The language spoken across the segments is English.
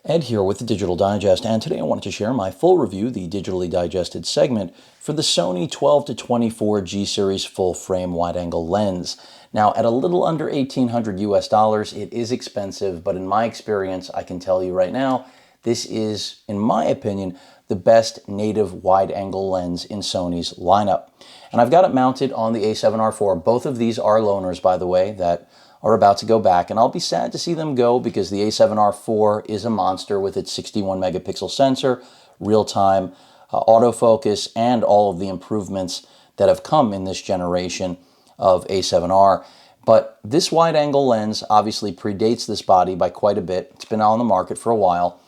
Ed here with the Digital Digest, and today I wanted to share my full review, the digitally digested segment, for the Sony 12 to 24 G Series full frame wide-angle lens. Now, at a little under $1,800 US, it is expensive, but in my experience, I can tell you right now, this is, in my opinion, the best native wide-angle lens in Sony's lineup. And I've got it mounted on the A7R4. Both of these are loaners, by the way, that are about to go back, and I'll be sad to see them go because the A7R4 is a monster with its 61 megapixel sensor, real-time autofocus, and all of the improvements that have come in this generation of A7R. But this wide-angle lens obviously predates this body by quite a bit. It's been on the market for a while,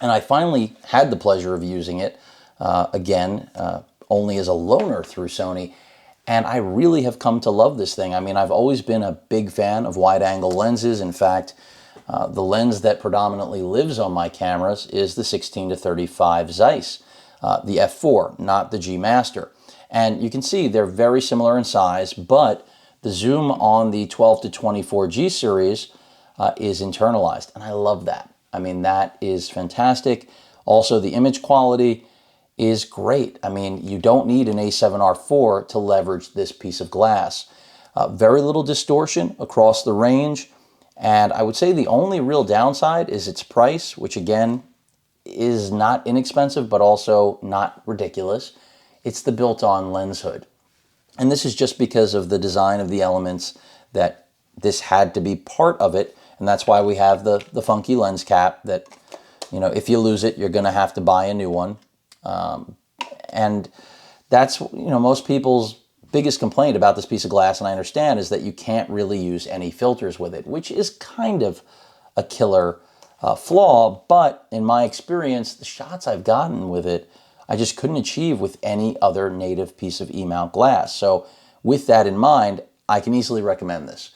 and I finally had the pleasure of using it again, only as a loaner through Sony. And I really have come to love this thing. I mean, I've always been a big fan of wide-angle lenses. In fact, the lens that predominantly lives on my cameras is the 16 to 35 Zeiss, the f4, not the G Master. And you can see they're very similar in size, but the zoom on the 12 to 24 G series is internalized, and I love that. I mean, that is fantastic. Also, the image quality is great. I mean, you don't need an A7R4 to leverage this piece of glass. Very little distortion across the range, and I would say the only real downside is its price, which again is not inexpensive, but also not ridiculous. It's the built-on lens hood. And this is just because of the design of the elements that this had to be part of it, and that's why we have the funky lens cap that, you know, if you lose it, you're going to have to buy a new one. And that's, you know, most people's biggest complaint about this piece of glass, and I understand, is that you can't really use any filters with it, which is kind of a killer flaw. But in my experience, the shots I've gotten with it, I just couldn't achieve with any other native piece of E-mount glass. So with that in mind, I can easily recommend this.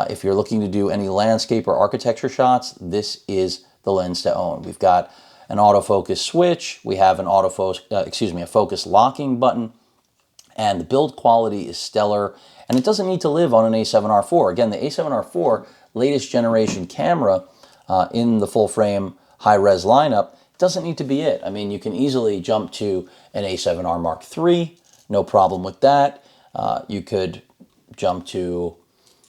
If you're looking to do any landscape or architecture shots, this is the lens to own. We've got an autofocus switch, we have an a focus locking button, and the build quality is stellar, and it doesn't need to live on an A7R4. Again, the A7R4 latest generation camera in the full frame high-res lineup doesn't need to be it. I mean, you can easily jump to an A7R Mark III, no problem with that. You could jump to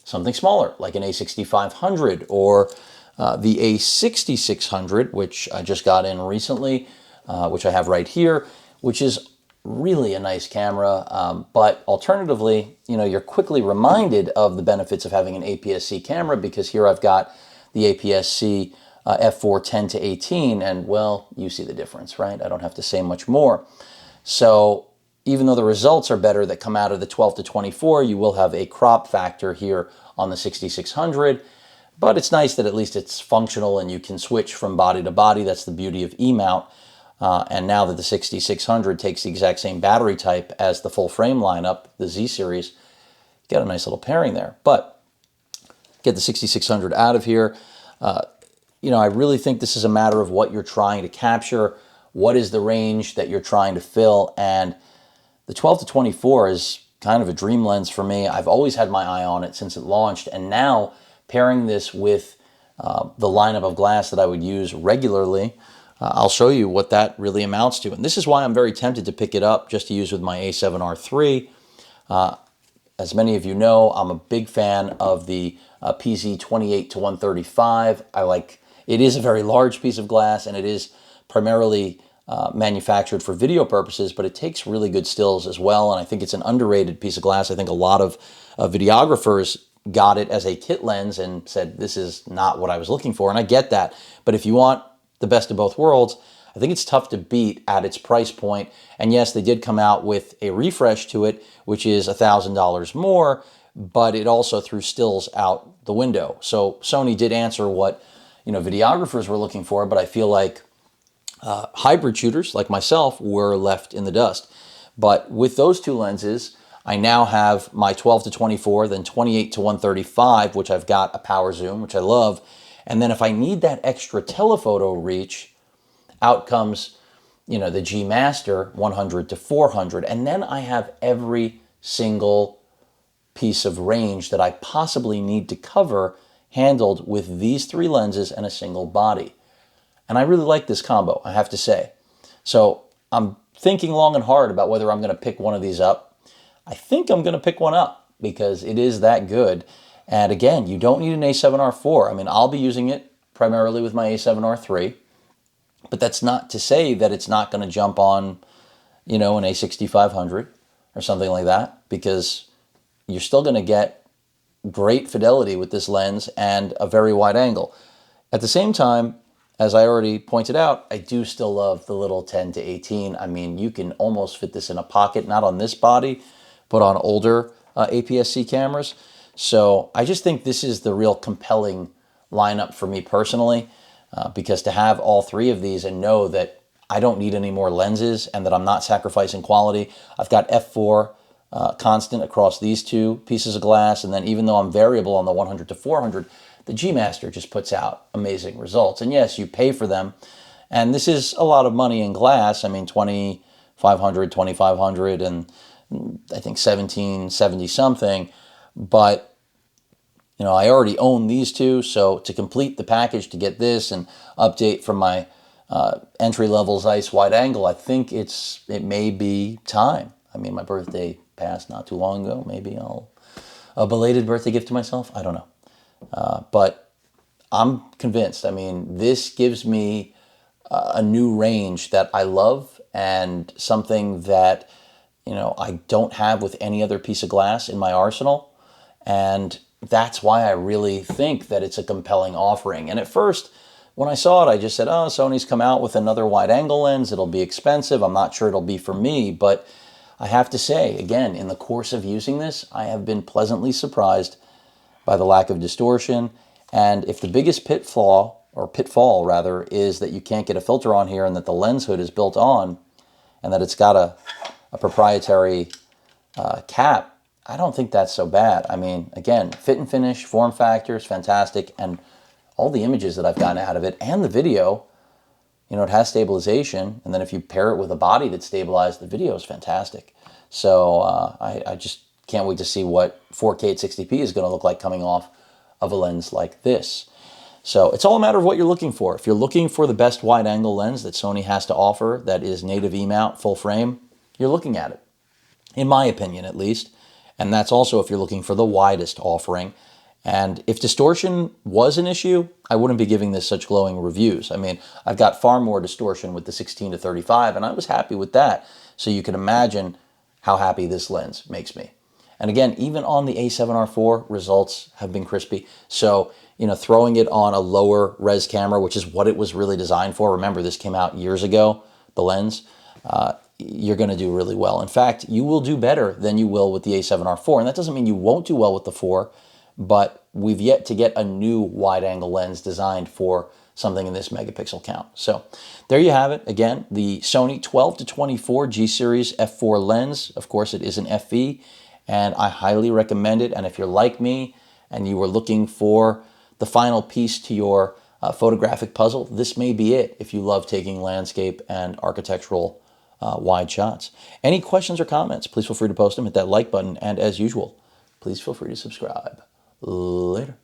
something smaller, like an A6500 or the A6600, which I just got in recently, which I have right here, which is really a nice camera. But alternatively, you know, you're quickly reminded of the benefits of having an APS-C camera, because here I've got the APS-C f4 10 to 18, and well, you see the difference, right? I don't have to say much more. So even though the results are better that come out of the 12 to 24, you will have a crop factor here on the 6600. But it's nice that at least it's functional and you can switch from body to body. That's the beauty of E-mount. And now that the 6600 takes the exact same battery type as the full frame lineup, the Z series, you got a nice little pairing there. But get the 6600 out of here. You know, I really think this is a matter of what you're trying to capture. What is the range that you're trying to fill? And the 12 to 24 is kind of a dream lens for me. I've always had my eye on it since it launched, and now pairing this with the lineup of glass that I would use regularly, I'll show you what that really amounts to. And this is why I'm very tempted to pick it up just to use with my A7R III. As many of you know, I'm a big fan of the PZ 28 to 135. It is a very large piece of glass, and it is primarily manufactured for video purposes, but it takes really good stills as well, and I think it's an underrated piece of glass. I think a lot of videographers got it as a kit lens and said, this is not what I was looking for, and I get that. But if you want the best of both worlds, I think it's tough to beat at its price point. And yes, they did come out with a refresh to it, which is $1,000 more, but it also threw stills out the window. So Sony did answer what, you know, videographers were looking for, but I feel like hybrid shooters like myself were left in the dust. But with those two lenses, I now have my 12 to 24, then 28 to 135, which I've got a power zoom, which I love. And then if I need that extra telephoto reach, out comes, you know, the G Master 100 to 400. And then I have every single piece of range that I possibly need to cover handled with these three lenses and a single body. And I really like this combo, I have to say. So I'm thinking long and hard about whether I'm going to pick one of these up. I think I'm going to pick one up because it is that good. And again, you don't need an A7R4. I mean, I'll be using it primarily with my A7R3, but that's not to say that it's not going to jump on, an A6500 or something like that, because you're still going to get great fidelity with this lens and a very wide angle. At the same time, as I already pointed out, I do still love the little 10 to 18. I mean, you can almost fit this in a pocket, not on this body, but on older APS-C cameras. So I just think this is the real compelling lineup for me personally, because to have all three of these and know that I don't need any more lenses and that I'm not sacrificing quality. I've got f4 constant across these two pieces of glass, and then even though I'm variable on the 100 to 400, the G Master just puts out amazing results. And yes, you pay for them, and this is a lot of money in glass. I mean, 2,500, 2,500, and I think 1,770 something. But I already own these two, so to complete the package to get this and update from my entry-level Zeiss wide angle, I think it may be time. I mean, my birthday passed not too long ago. Maybe a belated birthday gift to myself. I don't know. But I'm convinced. I mean, this gives me a new range that I love, and something that, I don't have with any other piece of glass in my arsenal. And that's why I really think that it's a compelling offering. And at first, when I saw it, I just said, oh, Sony's come out with another wide angle lens. It'll be expensive. I'm not sure it'll be for me. But I have to say, again, in the course of using this, I have been pleasantly surprised by the lack of distortion. And if the biggest pitfall rather, is that you can't get a filter on here and that the lens hood is built on and that it's got a proprietary cap, I don't think that's so bad. I mean, again, fit and finish, form factor is fantastic, and all the images that I've gotten out of it and the video, it has stabilization, and then if you pair it with a body that's stabilized, the video is fantastic. So I just can't wait to see what 4K at 60p is going to look like coming off of a lens like this. So it's all a matter of what you're looking for. If you're looking for the best wide-angle lens that Sony has to offer that is native E-mount, full frame, you're looking at it, in my opinion at least. And that's also if you're looking for the widest offering. And if distortion was an issue, I wouldn't be giving this such glowing reviews. I mean, I've got far more distortion with the 16 to 35, and I was happy with that. So you can imagine how happy this lens makes me. And again, even on the A7R4, results have been crispy. So, throwing it on a lower res camera, which is what it was really designed for. Remember, this came out years ago, the lens. You're going to do really well. In fact, you will do better than you will with the A7R4. And that doesn't mean you won't do well with the 4, but we've yet to get a new wide-angle lens designed for something in this megapixel count. So there you have it. Again, the Sony 12 to 24 G-Series f4 lens. Of course, it is an FE, and I highly recommend it. And if you're like me and you were looking for the final piece to your photographic puzzle, this may be it if you love taking landscape and architectural wide shots. Any questions or comments, please feel free to post them. Hit that like button. And as usual, please feel free to subscribe. Later.